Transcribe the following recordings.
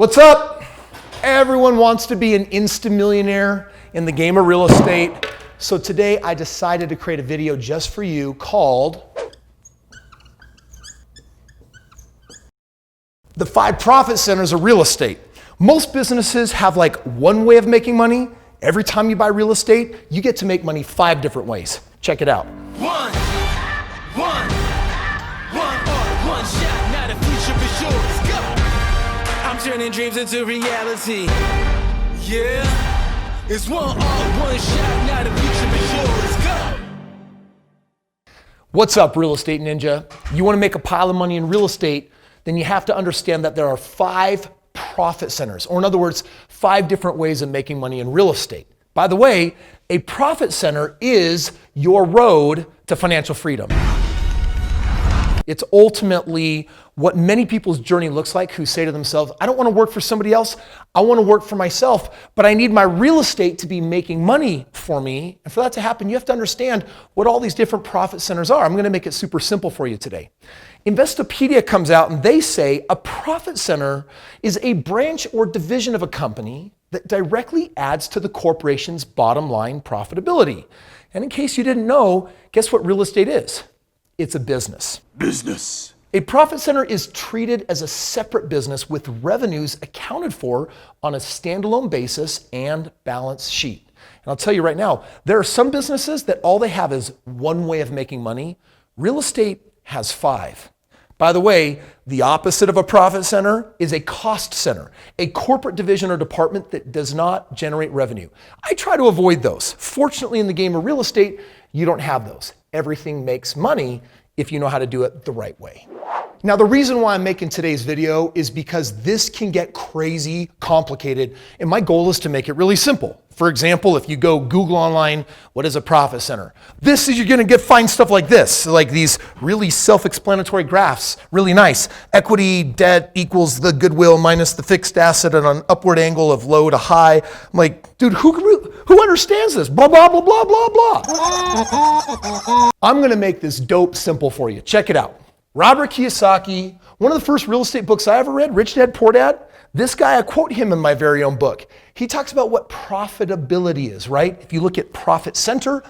What's up? Everyone wants to be an insta-millionaire in the game of real estate. So today I decided to create a video just for you called The 5 Profit Centers of Real Estate. Most businesses have like one way of making money. Every time you buy real estate, you get to make money 5 different ways. Check it out. One shot, now the future for sure. Let's go. I'm turning dreams into reality. Yeah, it's one shot, now the future for sure. Let's go. What's up, Real Estate Ninja? You want to make a pile of money in real estate, then you have to understand that there are 5 profit centers, or in other words, 5 different ways of making money in real estate. By the way, a profit center is your road to financial freedom. It's ultimately what many people's journey looks like who say to themselves, I don't want to work for somebody else. I want to work for myself, but I need my real estate to be making money for me. And for that to happen, you have to understand what all these different profit centers are. I'm going to make it super simple for you today. Investopedia comes out and they say a profit center is a branch or division of a company that directly adds to the corporation's bottom line profitability. And in case you didn't know, guess what real estate is? It's a business. Business. A profit center is treated as a separate business with revenues accounted for on a standalone basis and balance sheet. And I'll tell you right now, there are some businesses that all they have is one way of making money. Real estate has 5. By the way, the opposite of a profit center is a cost center, a corporate division or department that does not generate revenue. I try to avoid those. Fortunately, in the game of real estate, you don't have those. Everything makes money if you know how to do it the right way. Now, the reason why I'm making today's video is because this can get crazy complicated, and my goal is to make it really simple. For example, if you go Google online, what is a profit center? You're gonna find stuff like this, like these really self-explanatory graphs, really nice. Equity, debt equals the goodwill minus the fixed asset at an upward angle of low to high. I'm like, dude, who understands this? Blah, blah, blah, blah, blah, blah. I'm gonna make this dope simple for you. Check it out. Robert Kiyosaki, one of the first real estate books I ever read, Rich Dad, Poor Dad. This guy, I quote him in my very own book. He talks about what profitability is, right? If you look at profit center,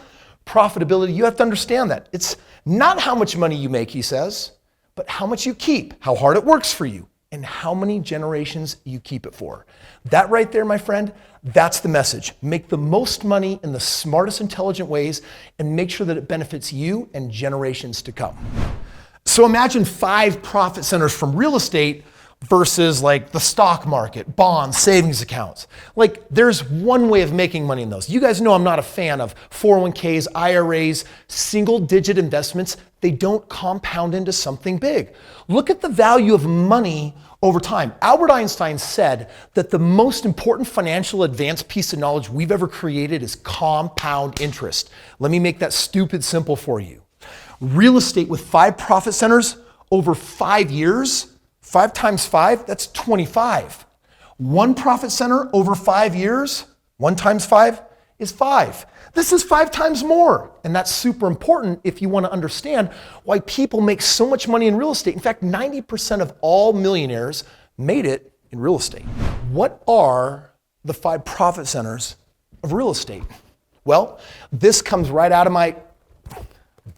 profitability, you have to understand that. It's not how much money you make, he says, but how much you keep, how hard it works for you, and how many generations you keep it for. That right there, my friend, that's the message. Make the most money in the smartest, intelligent ways, and make sure that it benefits you and generations to come. So imagine 5 profit centers from real estate versus like the stock market, bonds, savings accounts. Like there's one way of making money in those. You guys know I'm not a fan of 401ks, IRAs, single digit investments. They don't compound into something big. Look at the value of money over time. Albert Einstein said that the most important financial advanced piece of knowledge we've ever created is compound interest. Let me make that stupid simple for you. Real estate with 5 profit centers over 5 years, 5 times 5, that's 25. 1 profit center over 5 years, 1 times 5 is 5. This is 5 times more. And that's super important if you want to understand why people make so much money in real estate. In fact, 90% of all millionaires made it in real estate. What are the 5 profit centers of real estate? Well, this comes right out of my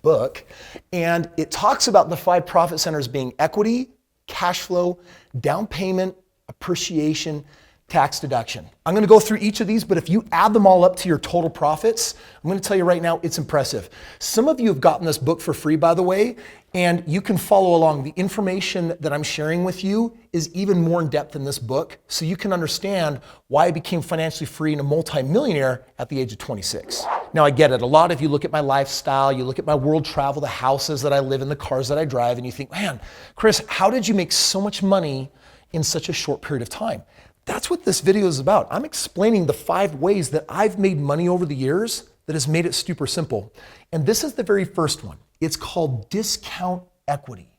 book, and it talks about the 5 profit centers being equity, cash flow, down payment, appreciation, tax deduction. I'm gonna go through each of these, but if you add them all up to your total profits, I'm gonna tell you right now, it's impressive. Some of you have gotten this book for free, by the way, and you can follow along. The information that I'm sharing with you is even more in depth in this book, so you can understand why I became financially free and a multimillionaire at the age of 26. Now, I get it. A lot of you look at my lifestyle, you look at my world travel, the houses that I live in, the cars that I drive, and you think, man, Kris, how did you make so much money in such a short period of time? That's what this video is about. I'm explaining the 5 ways that I've made money over the years that has made it super simple. And this is the very first one. It's called discount equity.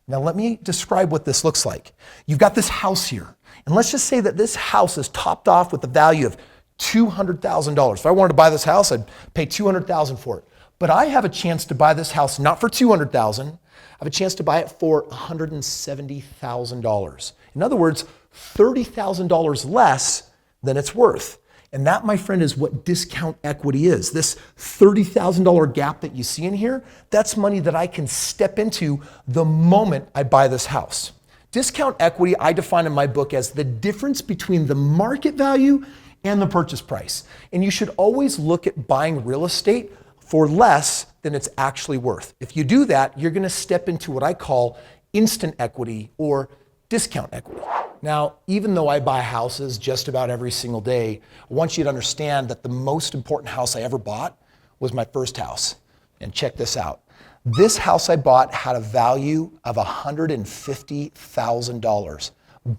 Now let me describe what this looks like. You've got this house here. And let's just say that this house is topped off with a value of $200,000. If I wanted to buy this house, I'd pay $200,000 for it. But I have a chance to buy this house not for $200,000. I have a chance to buy it for $170,000. In other words, $30,000 less than it's worth. And that, my friend, is what discount equity is. This $30,000 gap that you see in here, that's money that I can step into the moment I buy this house. Discount equity, I define in my book as the difference between the market value and the purchase price. And you should always look at buying real estate for less than it's actually worth. If you do that, you're gonna step into what I call instant equity or discount equity. Now, even though I buy houses just about every single day, I want you to understand that the most important house I ever bought was my first house. And check this out. This house I bought had a value of $150,000,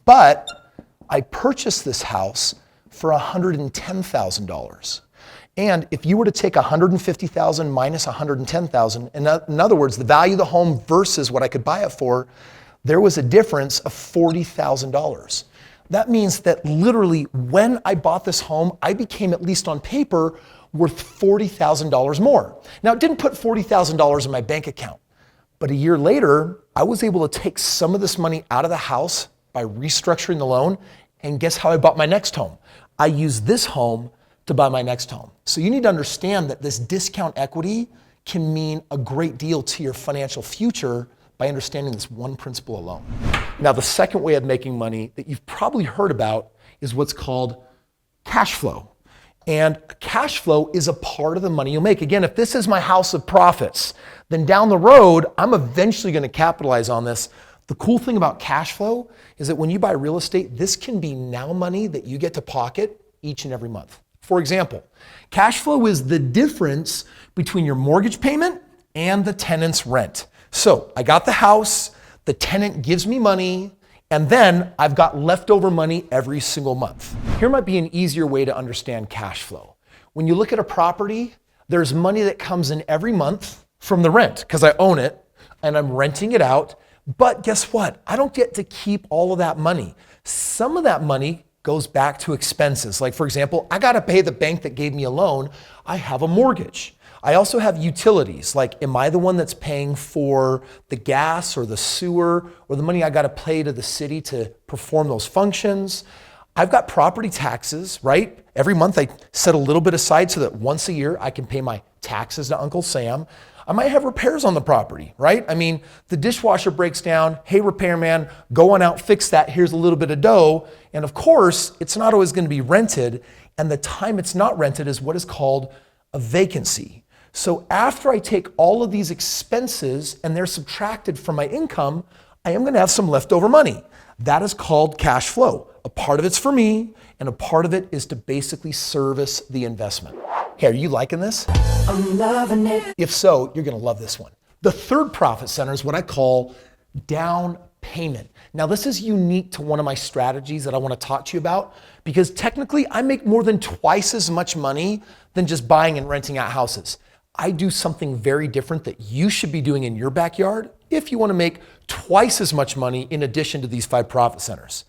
but I purchased this house for $110,000. And if you were to take $150,000 minus $110,000, in other words, the value of the home versus what I could buy it for, there was a difference of $40,000. That means that literally when I bought this home, I became, at least on paper, worth $40,000 more. Now, it didn't put $40,000 in my bank account, but a year later, I was able to take some of this money out of the house by restructuring the loan, and guess how I bought my next home? I used this home to buy my next home. So you need to understand that this discount equity can mean a great deal to your financial future by understanding this one principle alone. Now, the second way of making money that you've probably heard about is what's called cash flow. And cash flow is a part of the money you'll make. Again, if this is my house of profits, then down the road, I'm eventually going to capitalize on this. The cool thing about cash flow is that when you buy real estate, this can be now money that you get to pocket each and every month. For example, cash flow is the difference between your mortgage payment and the tenant's rent. So I got the house, the tenant gives me money, and then I've got leftover money every single month. Here might be an easier way to understand cash flow. When you look at a property, there's money that comes in every month from the rent because I own it and I'm renting it out. But guess what? I don't get to keep all of that money. Some of that money goes back to expenses. Like, for example, I got to pay the bank that gave me a loan. I have a mortgage. I also have utilities, like am I the one that's paying for the gas or the sewer or the money I got to pay to the city to perform those functions? I've got property taxes, right? Every month I set a little bit aside so that once a year I can pay my taxes to Uncle Sam. I might have repairs on the property, right? I mean, the dishwasher breaks down. Hey, repairman, go on out, fix that. Here's a little bit of dough. And of course, it's not always going to be rented. And the time it's not rented is what is called a vacancy. So after I take all of these expenses and they're subtracted from my income, I am going to have some leftover money. That is called cash flow. A part of it's for me, and a part of it is to basically service the investment. Hey, are you liking this? I'm loving it. If so, you're going to love this one. The third profit center is what I call down payment. Now, this is unique to one of my strategies that I want to talk to you about because technically I make more than twice as much money than just buying and renting out houses. I do something very different that you should be doing in your backyard if you want to make twice as much money in addition to these 5 profit centers.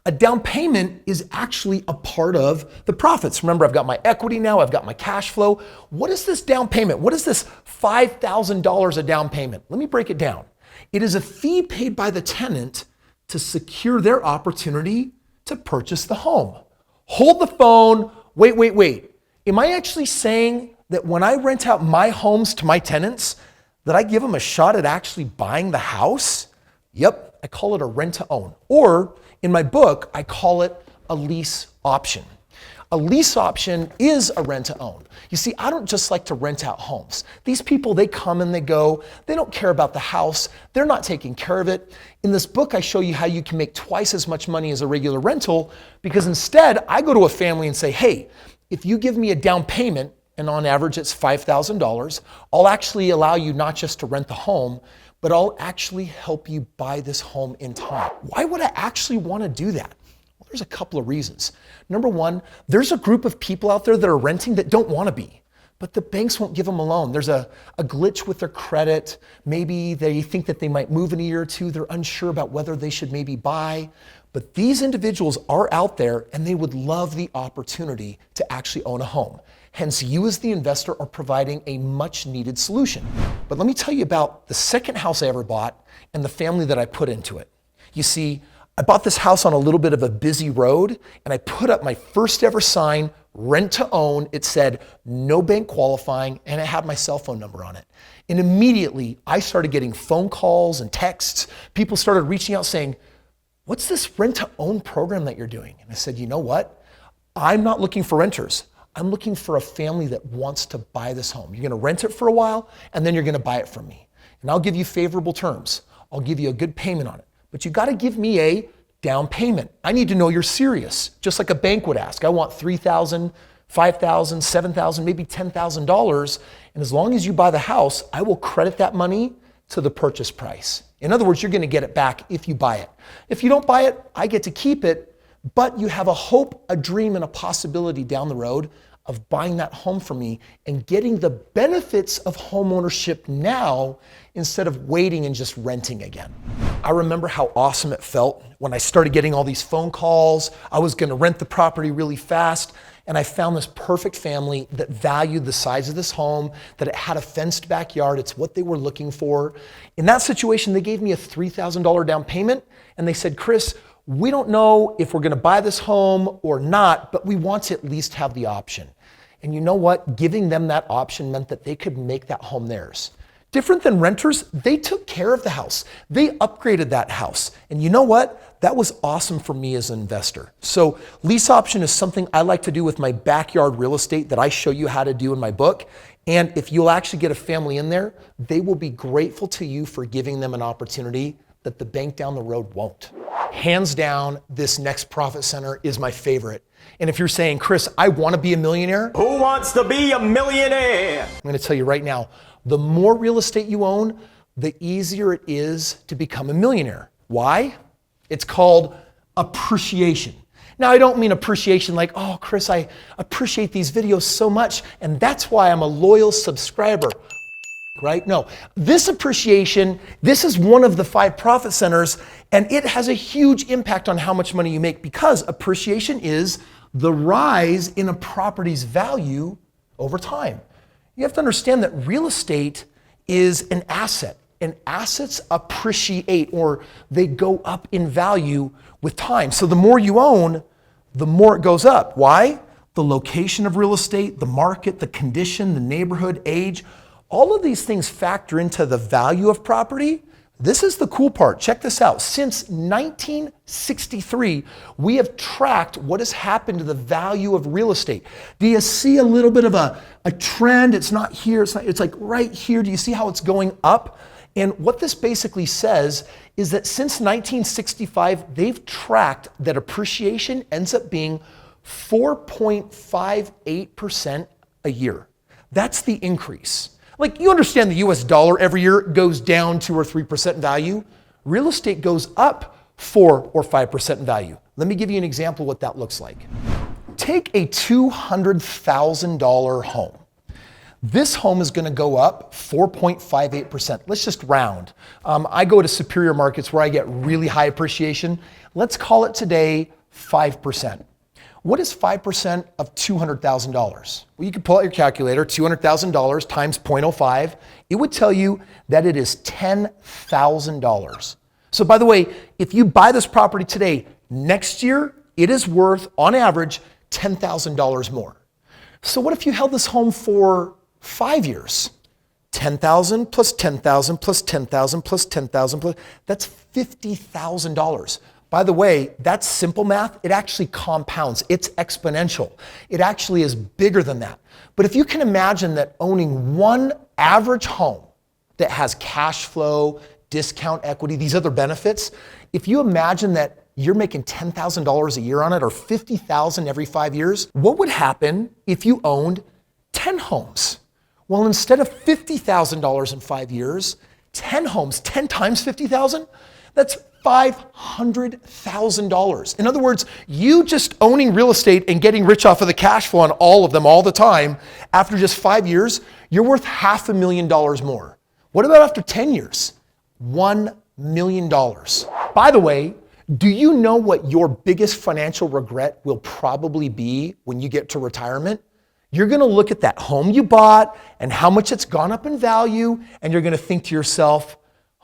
A down payment is actually a part of the profits. Remember, I've got my equity now, I've got my cash flow. What is this down payment? What is this $5,000 a down payment? Let me break it down. It is a fee paid by the tenant to secure their opportunity to purchase the home. Hold the phone, wait. Am I actually saying that when I rent out my homes to my tenants, that I give them a shot at actually buying the house? Yep, I call it a rent to own. Or in my book, I call it a lease option. A lease option is a rent to own. You see, I don't just like to rent out homes. These people, they come and they go. They don't care about the house. They're not taking care of it. In this book, I show you how you can make twice as much money as a regular rental because instead, I go to a family and say, hey, if you give me a down payment, and on average it's $5,000, I'll actually allow you not just to rent the home, but I'll actually help you buy this home in time. Why would I actually want to do that? Well, there's a couple of reasons. Number one, there's a group of people out there that are renting that don't want to be, but the banks won't give them a loan. There's a glitch with their credit. Maybe they think that they might move in a year or two. They're unsure about whether they should maybe buy. But these individuals are out there and they would love the opportunity to actually own a home. Hence, you as the investor are providing a much needed solution. But let me tell you about the second house I ever bought and the family that I put into it. You see, I bought this house on a little bit of a busy road, and I put up my first ever sign, rent to own. It said no bank qualifying, and it had my cell phone number on it. And immediately I started getting phone calls and texts. People started reaching out saying, what's this rent to own program that you're doing? And I said, you know what? I'm not looking for renters. I'm looking for a family that wants to buy this home. You're gonna rent it for a while, and then you're gonna buy it from me. And I'll give you favorable terms. I'll give you a good payment on it. But you gotta give me a down payment. I need to know you're serious, just like a bank would ask. I want $3,000, $5,000, $7,000, maybe $10,000. And as long as you buy the house, I will credit that money to the purchase price. In other words, you're gonna get it back if you buy it. If you don't buy it, I get to keep it, but you have a hope, a dream, and a possibility down the road of buying that home from me and getting the benefits of home ownership now instead of waiting and just renting again. I remember how awesome it felt when I started getting all these phone calls. I was gonna rent the property really fast, and I found this perfect family that valued the size of this home, that it had a fenced backyard. It's what they were looking for. In that situation, they gave me a $3,000 down payment, and they said, Kris, we don't know if we're gonna buy this home or not, but we want to at least have the option. And you know what? Giving them that option meant that they could make that home theirs. Different than renters, they took care of the house. They upgraded that house. And you know what? That was awesome for me as an investor. So lease option is something I like to do with my backyard real estate that I show you how to do in my book. And if you'll actually get a family in there, they will be grateful to you for giving them an opportunity that the bank down the road won't. Hands down, this next profit center is my favorite. And if you're saying, Kris, I want to be a millionaire. Who wants to be a millionaire? I'm going to tell you right now, the more real estate you own, the easier it is to become a millionaire. Why? It's called appreciation. Now, I don't mean appreciation like, oh, Kris, I appreciate these videos so much, and that's why I'm a loyal subscriber. Right? No, this appreciation, this is one of the 5 profit centers, and it has a huge impact on how much money you make because appreciation is the rise in a property's value over time. You have to understand that real estate is an asset, and assets appreciate or they go up in value with time. So the more you own, the more it goes up. Why? The location of real estate, the market, the condition, the neighborhood, age, all of these things factor into the value of property. This is the cool part. Check this out. Since 1963, we have tracked what has happened to the value of real estate. Do you see a little bit of a trend? It's not here. It's like right here. Do you see how it's going up? And what this basically says is that since 1965, they've tracked that appreciation ends up being 4.58% a year. That's the increase. Like, you understand the US dollar every year goes down 2 or 3% in value. Real estate goes up 4 or 5% in value. Let me give you an example of what that looks like. Take a $200,000 home. This home is going to go up 4.58%. Let's just round. I go to superior markets where I get really high appreciation. Let's call it today 5%. What is 5% of $200,000? Well, you can pull out your calculator, $200,000 times 0.05. It would tell you that it is $10,000. So by the way, if you buy this property today, next year, it is worth, on average, $10,000 more. So what if you held this home for 5 years? 10,000 plus 10,000 plus 10,000 plus 10,000 plus, that's $50,000. By the way, that's simple math. It actually compounds. It's exponential. It actually is bigger than that. But if you can imagine that owning one average home that has cash flow, discount equity, these other benefits, if you imagine that you're making $10,000 a year on it or $50,000 every 5 years, what would happen if you owned 10 homes? Well, instead of $50,000 in 5 years, 10 homes, 10 times 50,000, that's $500,000. In other words, you just owning real estate and getting rich off of the cash flow on all of them all the time, after just 5 years, you're worth $500,000 more. What about after 10 years? $1 million. By the way, do you know what your biggest financial regret will probably be when you get to retirement? You're gonna look at that home you bought and how much it's gone up in value, and you're gonna think to yourself,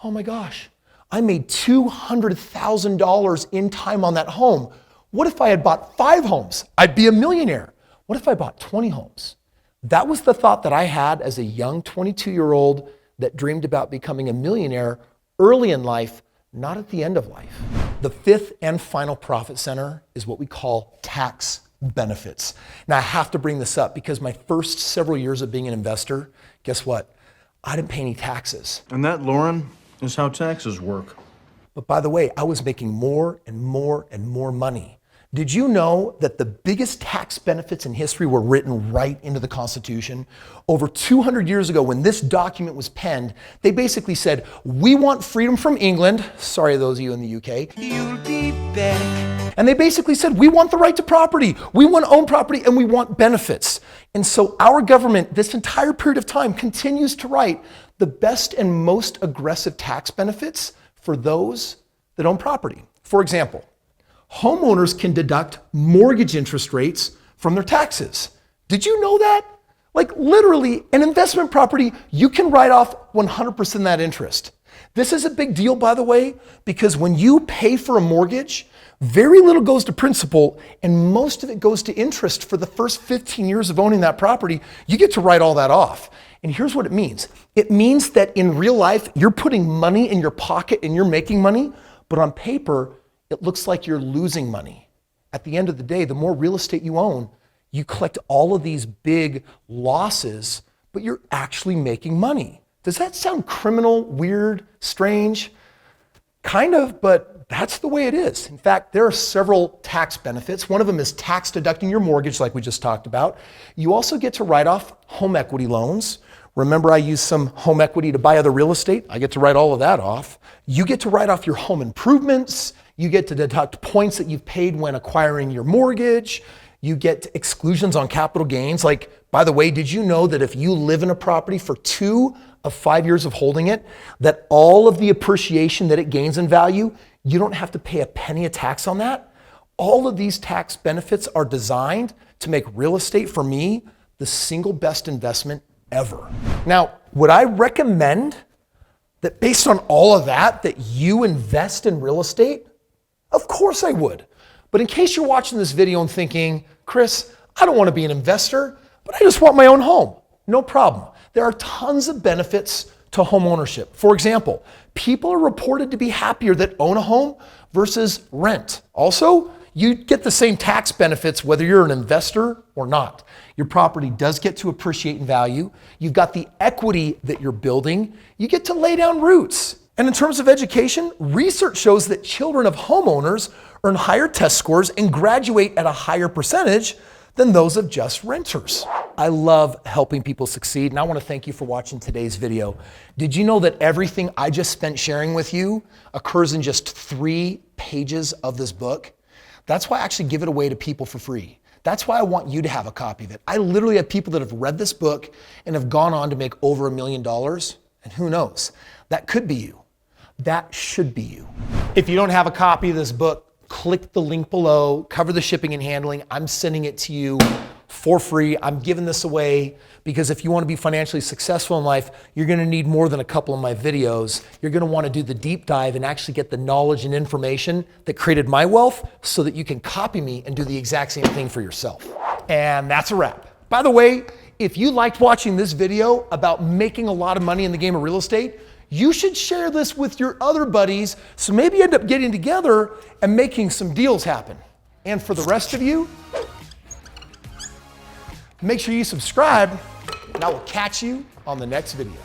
oh my gosh, I made $200,000 in time on that home. What if I had bought 5 homes? I'd be a millionaire. What if I bought 20 homes? That was the thought that I had as a young 22-year-old that dreamed about becoming a millionaire early in life, not at the end of life. The 5th and final profit center is what we call tax benefits. Now I have to bring this up because my first several years of being an investor, guess what? I didn't pay any taxes. And that, Lauren, is how taxes work. But by the way, I was making more and more and more money. Did you know that the biggest tax benefits in history were written right into the Constitution? Over 200 years ago, when this document was penned, they basically said, we want freedom from England. Sorry, those of you in the UK. You'll be back. And they basically said, we want the right to property. We want to own property and we want benefits. And so our government, this entire period of time, continues to write the best and most aggressive tax benefits for those that own property. For example, homeowners can deduct mortgage interest rates from their taxes. Did you know that? Like literally, an investment property, you can write off 100% of that interest. This is a big deal, by the way, because when you pay for a mortgage, very little goes to principal and most of it goes to interest for the first 15 years of owning that property. You get to write all that off. And here's what it means. It means that in real life, you're putting money in your pocket and you're making money, but on paper, it looks like you're losing money. At the end of the day, the more real estate you own, you collect all of these big losses, but you're actually making money. Does that sound criminal, weird, strange? Kind of, but that's the way it is. In fact, there are several tax benefits. One of them is tax deducting your mortgage, like we just talked about. You also get to write off home equity loans. Remember, I used some home equity to buy other real estate. I get to write all of that off. You get to write off your home improvements. You get to deduct points that you've paid when acquiring your mortgage. You get exclusions on capital gains. Like, by the way, did you know that if you live in a property for 2 of 5 years of holding it, that all of the appreciation that it gains in value, you don't have to pay a penny of tax on that? All of these tax benefits are designed to make real estate, for me, the single best investment ever. Now, would I recommend that based on all of that, that you invest in real estate? Of course I would. But in case you're watching this video and thinking, Kris, I don't want to be an investor, but I just want my own home. No problem. There are tons of benefits to home ownership. For example, people are reported to be happier that own a home versus rent. Also, you get the same tax benefits whether you're an investor or not. Your property does get to appreciate in value. You've got the equity that you're building. You get to lay down roots. And in terms of education, research shows that children of homeowners earn higher test scores and graduate at a higher percentage than those of just renters. I love helping people succeed, and I want to thank you for watching today's video. Did you know that everything I just spent sharing with you occurs in just 3 pages of this book? That's why I actually give it away to people for free. That's why I want you to have a copy of it. I literally have people that have read this book and have gone on to make over $1 million, and who knows? That could be you. That should be you. If you don't have a copy of this book, click the link below, cover the shipping and handling. I'm sending it to you for free. I'm giving this away because if you want to be financially successful in life, you're going to need more than a couple of my videos. You're going to want to do the deep dive and actually get the knowledge and information that created my wealth so that you can copy me and do the exact same thing for yourself. And that's a wrap. By the way, if you liked watching this video about making a lot of money in the game of real estate, you should share this with your other buddies so maybe end up getting together and making some deals happen. And for the rest of you, make sure you subscribe and I will catch you on the next video.